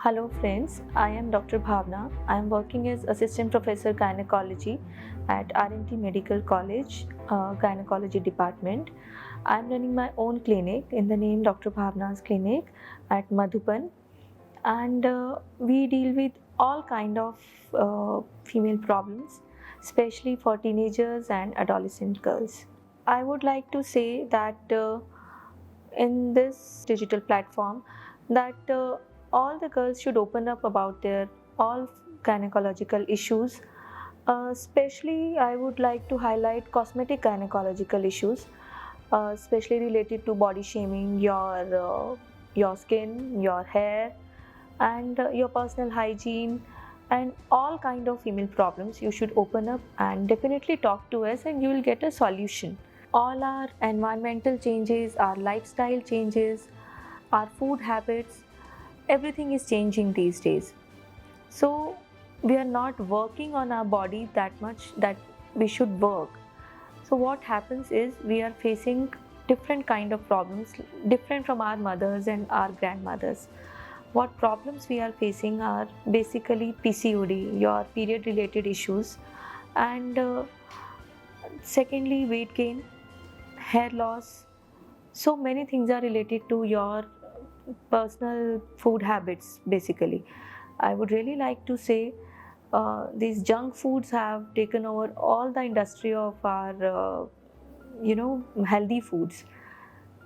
Hello friends, I am Dr. Bhawna. I am working as Assistant Professor Gynecology at R&T Medical College, Gynecology Department. I am running my own clinic in the name Dr. Bhavna's Clinic at Madhuban, and we deal with all kind of female problems, especially for teenagers and adolescent girls. I would like to say that in this digital platform that all the girls should open up about their all gynecological issues. Especially I would like to highlight cosmetic gynecological issues, especially related to body shaming, your skin, your hair, and your personal hygiene, and all kind of female problems. You should open up and definitely talk to us, and you will get a solution. All our environmental changes, our lifestyle changes, our food habits, everything is changing these days. So we are not working on our body that much that we should work. So what happens is we are facing different kind of problems, different from our mothers and our grandmothers. What problems we are facing are basically PCOD, your period related issues, and secondly weight gain, hair loss. So many things are related to your personal food habits basically. I would really like to say these junk foods have taken over all the industry of our healthy foods.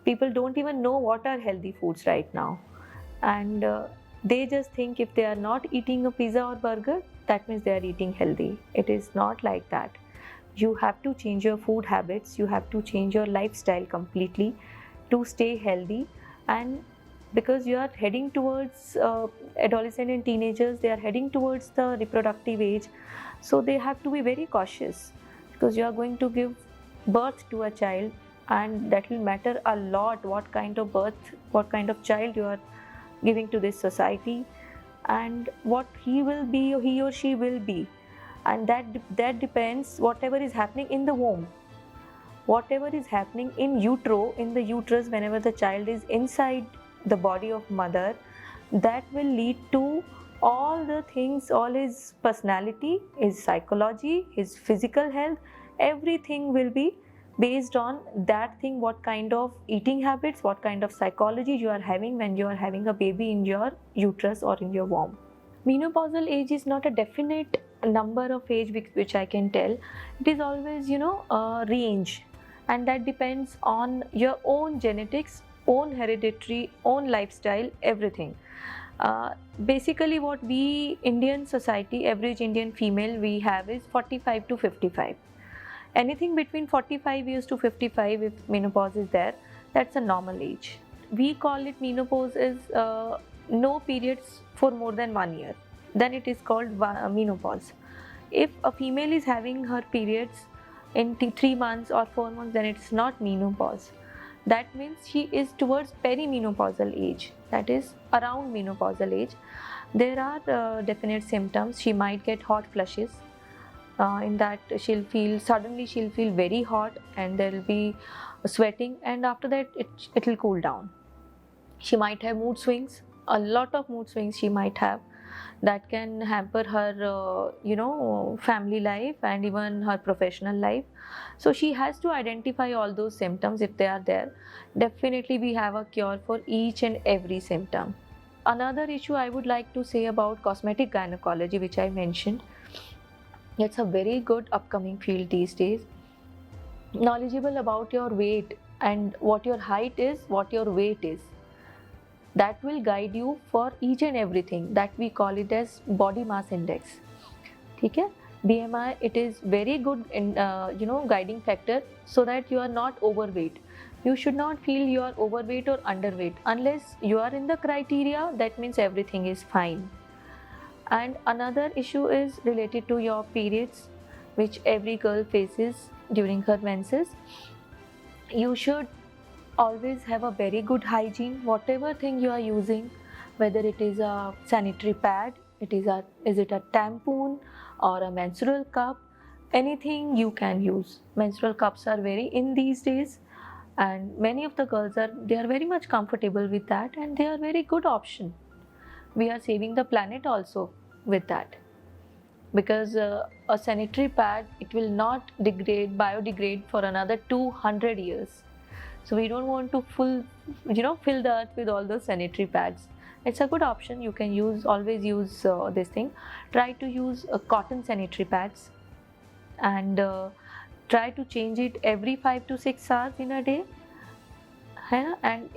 People don't even know what are healthy foods right now, and they just think if they are not eating a pizza or burger, that means they are eating healthy. It is not like that. You have to change your food habits, you have to change your lifestyle completely to stay healthy. And because you are heading towards adolescent and teenagers, they are heading towards the reproductive age, so they have to be very cautious, because you are going to give birth to a child, and that will matter a lot what kind of birth, what kind of child you are giving to this society, and what he will be or he or she will be. And that depends whatever is happening in the womb, whatever is happening in utero, in the uterus, whenever the child is inside the body of mother, that will lead to all the things, all his personality, his psychology, his physical health, everything will be based on that thing. What kind of eating habits, what kind of psychology you are having when you are having a baby in your uterus or in your womb. Menopausal age is not a definite number of age which I can tell. It is always a range, and that depends on your own genetics, own hereditary, own lifestyle, everything. Basically what we Indian society, average Indian female we have is 45 to 55. Anything between 45 years to 55, if menopause is there, that's a normal age. We call it menopause is no periods for more than 1 year, then it is called menopause. If a female is having her periods in 3 months or 4 months, then it's not menopause. That means she is towards perimenopausal age, that is around menopausal age. There are definite symptoms. She might get hot flushes. In that she'll feel very hot, and there will be sweating, and after that it will cool down. She might have mood swings, a lot of mood swings she might have, that can hamper her family life and even her professional life. So she has to identify all those symptoms. If they are there, definitely we have a cure for each and every symptom. Another issue I would like to say about cosmetic gynecology, which I mentioned, it's a very good upcoming field these days. Knowledgeable about your weight and what your height is, what your weight is, that will guide you for each and everything. That we call it as body mass index. Okay? BMI, it is very good in guiding factor, so that you are not overweight. You should not feel you are overweight or underweight unless you are in the criteria. That means everything is fine. And another issue is related to your periods, which every girl faces during her menses. You should always have a very good hygiene. Whatever thing you are using, whether it is a sanitary pad, is it a tampon or a menstrual cup, anything you can use. Menstrual cups are very in these days, and many of the girls are very much comfortable with that, and they are very good option. we are saving the planet also with that, because a sanitary pad, it will not biodegrade for another 200 years. So we don't want to fill the earth with all those sanitary pads. It's a good option. You can always use this thing. Try to use cotton sanitary pads, and try to change it every 5 to 6 hours in a day. And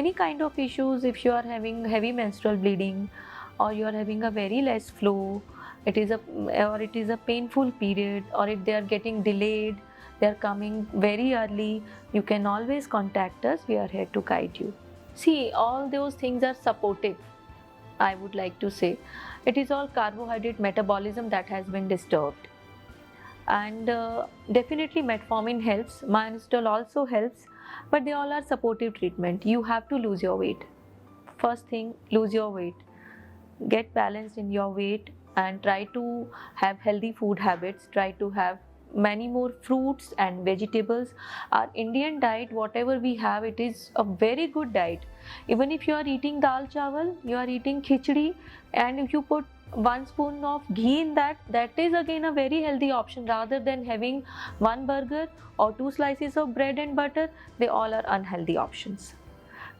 any kind of issues, if you are having heavy menstrual bleeding, or you are having a very less flow, it is a painful period, or if they are getting delayed, they are coming very early, you can always contact us. We are here to guide you. See, all those things are supportive, I would like to say. It is all carbohydrate metabolism that has been disturbed. And definitely metformin helps, minoxidil also helps, but they all are supportive treatment. You have to lose your weight. First thing, lose your weight. Get balanced in your weight and try to have healthy food habits. Try to have many more fruits and vegetables. Our Indian diet, whatever we have, it is a very good diet. Even if you are eating Dal-Chawal, you are eating Khichdi, and if you put 1 spoon of ghee in that is again a very healthy option, rather than having 1 burger or 2 slices of bread and butter. They all are unhealthy options.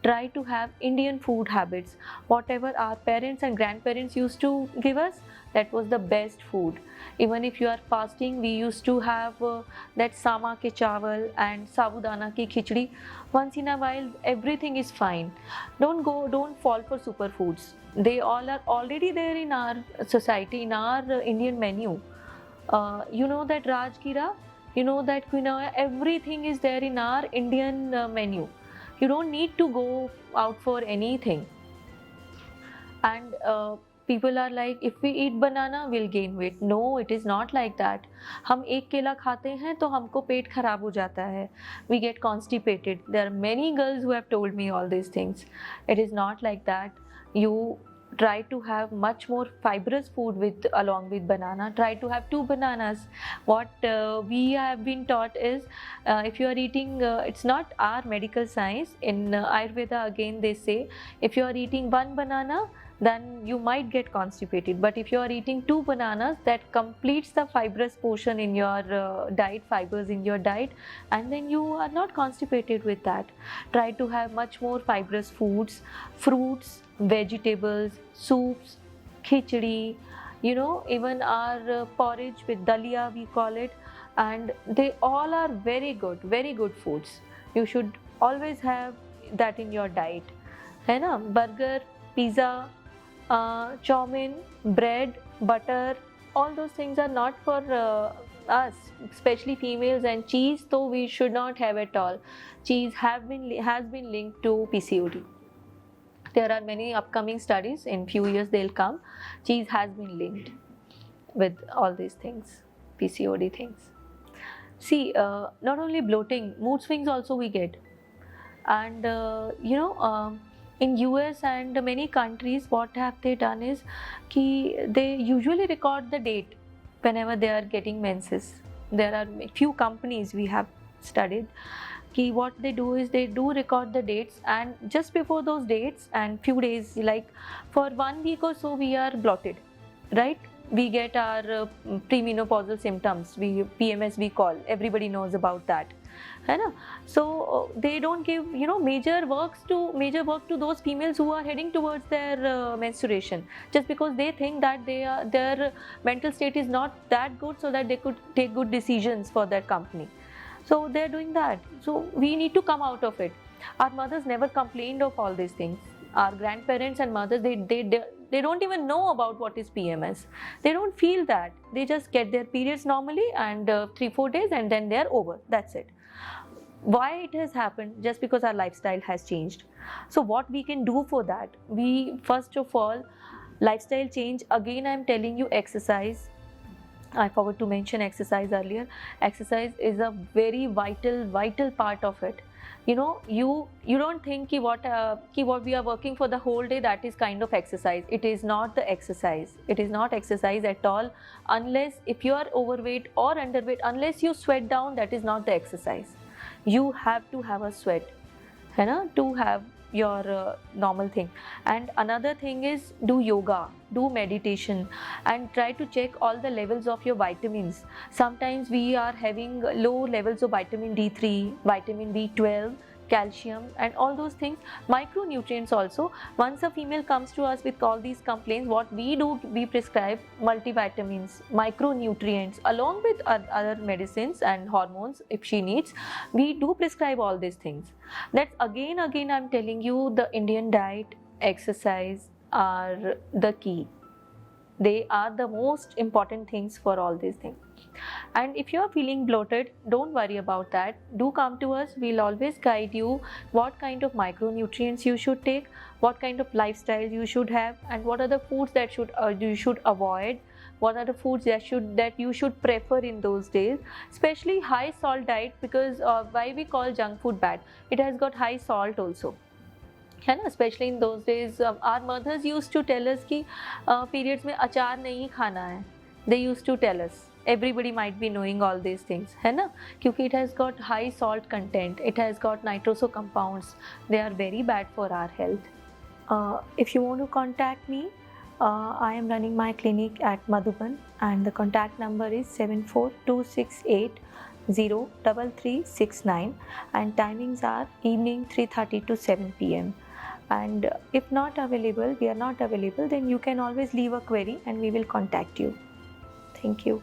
Try to have Indian food habits. Whatever our parents and grandparents used to give us, that was the best food. Even if you are fasting, we used to have that sama ke chawal and sabudana ki khichdi. Once in a while, everything is fine. Don't fall for superfoods. They all are already there in our society, in our Indian menu. You know that Rajgira, you know that quinoa, everything is there in our Indian menu. You don't need to go out for anything. And people are like, if we eat banana, we'll gain weight. No, it is not like that. हम एक केला खाते हैं तो हमको पेट खराब हो जाता है. We get constipated. There are many girls who have told me all these things. It is not like that. You try to have much more fibrous food along with banana. Try to have 2 bananas. What we have been taught is, if you are eating, it's not our medical science. In Ayurveda, again they say, if you are eating 1 banana, then you might get constipated. But if you are eating 2 bananas, that completes the fibrous portion in your diet, fibers in your diet, and then you are not constipated with that. Try to have much more fibrous foods, fruits, vegetables, soups, khichdi, even our porridge with dalia, we call it, and they all are very good foods. You should always have that in your diet. है ना? Burger, pizza, chow mein, bread, butter, all those things are not for us, especially females. And cheese, though we should not have at all. Cheese has been linked to PCOD. There are many upcoming studies, in few years they'll come. Cheese has been linked with all these things, PCOD things. See, not only bloating, mood swings also we get. And in US and many countries, what have they done is, they usually record the date whenever they are getting menses. There are few companies we have studied. What they do is, they do record the dates, and just before those dates and few days, like for 1 week or so, we are bloated, right? We get our pre-menopausal symptoms, PMS we call. Everybody knows about that. So they don't give major work to those females who are heading towards their menstruation, just because they think that their mental state is not that good, so that they could take good decisions for their company. So they're doing that. So we need to come out of it. Our mothers never complained of all these things. Our grandparents and mothers, they don't even know about what is PMS. They don't feel that. They just get their periods normally, and 3-4 days, and then they're over. That's it. Why it has happened? Just because our lifestyle has changed. So what we can do for that? We, first of all, lifestyle change. Again, I'm telling you, exercise. I forgot to mention exercise earlier. Exercise is a very vital part of it. You don't think what we are working for the whole day, that is kind of exercise. It is not the exercise. It is not exercise at all. Unless if you are overweight or underweight, unless you sweat down, that is not the exercise. You have to have a sweat, to have your normal thing. And another thing is, do yoga, do meditation, and try to check all the levels of your vitamins. Sometimes we are having low levels of vitamin D3, vitamin B12, calcium, and all those things, micronutrients also. Once a female comes to us with all these complaints, what we do, we prescribe multivitamins, micronutrients, along with other medicines and hormones if she needs. We do prescribe all these things. That's again I'm telling you, the Indian diet, exercise are the key. They are the most important things for all these things. And if you are feeling bloated, don't worry about that. Do come to us. We'll always guide you what kind of micronutrients you should take, what kind of lifestyle you should have, and what are the foods that you should avoid. What are the foods that you should prefer in those days, especially high salt diet, because why we call junk food bad? It has got high salt also. है ना, specially in those days our mothers used to tell us कि periods में अचार नहीं खाना है. They used to tell us. Everybody might be knowing all these things, है ना, क्योंकि it has got high salt content, it has got nitroso compounds, they are very bad for our health. If you want to contact me, I am running my clinic at Madhuban, and the contact number is 74268 and timings are evening 3:30 to 7 p.m. And if not available, we are not available, then you can always leave a query and we will contact you. Thank you.